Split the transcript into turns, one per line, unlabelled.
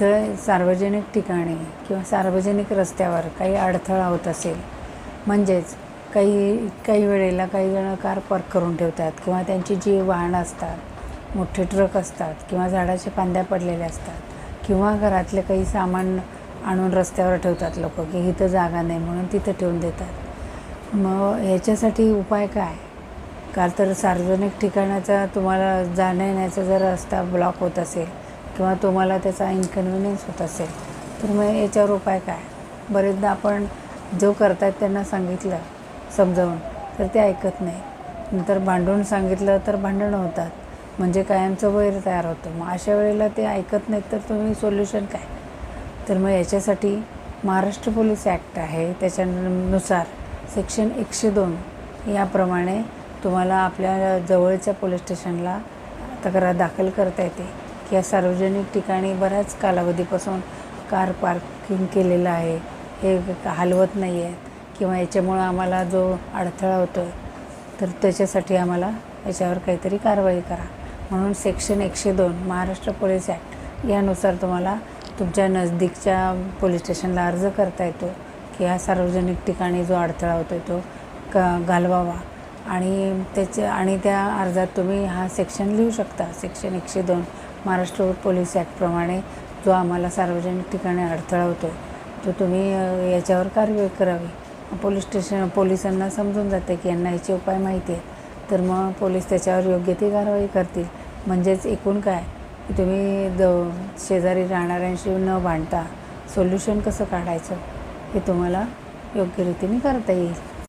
इथं सार्वजनिक ठिकाणी किंवा सार्वजनिक रस्त्यावर काही अडथळा होत असेल, म्हणजेच काही वेळेला काही जण कार पार्क करून ठेवतात किंवा त्यांची जी वाहनं असतात, मोठे ट्रक असतात किंवा झाडाच्या फांद्या पडलेल्या असतात किंवा घरातले काही सामान आणून रस्त्यावर ठेवतात लोक, की इथं जागा नाही म्हणून तिथं ठेवून देतात. मग ह्याच्यासाठी उपाय काय? का तर सार्वजनिक ठिकाणाचा तुम्हाला जाण्या येण्याचा जर रस्ता ब्लॉक होत असेल किंवा तुम्हाला त्याचा इन्कन्व्हिनियन्स होत असेल, तर मग याच्यावर उपाय काय? बरेचदा आपण जो करतायत त्यांना सांगितलं समजावून तर ते ऐकत नाही, नंतर भांडून सांगितलं तर भांडणं होतात, म्हणजे कायमचं वैर तयार होतं. मग अशा वेळेला ते ऐकत नाहीत तर तुम्ही सोल्युशन काय? तर मग याच्यासाठी महाराष्ट्र पोलीस ॲक्ट आहे, त्याच्यानुसार सेक्शन 102 याप्रमाणे तुम्हाला आपल्या जवळच्या पोलीस स्टेशनला तक्रार दाखल करता येते की या सार्वजनिक ठिकाणी बऱ्याच कालावधीपासून कार पार्किंग केलेलं आहे, हे हलवत नाही आहेत किंवा याच्यामुळं आम्हाला जो अडथळा होतो आहे, तर त्याच्यासाठी आम्हाला याच्यावर काहीतरी कारवाई करा. म्हणून सेक्शन 102 महाराष्ट्र पोलीस ॲक्ट यानुसार तुम्हाला तुमच्या नजदीकच्या पोलीस स्टेशनला अर्ज करता येतो की ह्या सार्वजनिक ठिकाणी जो अडथळा होतो तो घालवावा, आणि त्या अर्जात तुम्ही हा सेक्शन लिहू शकता. सेक्शन 102 महाराष्ट्र पोलीस ॲक्टप्रमाणे जो आम्हाला सार्वजनिक ठिकाणी अडथळा होतो तो तुम्ही याच्यावर कारवाई करावी. पोलिसांना समजून जाते की यांना याचे उपाय माहिती आहेत, तर मग पोलीस त्याच्यावर योग्य ती कारवाई करतील. म्हणजेच एकूण काय की तुम्ही शेजारी राहणाऱ्यांशी न भांडता सोल्युशन कसं काढायचं हे तुम्हाला योग्य रीतीने करता येईल.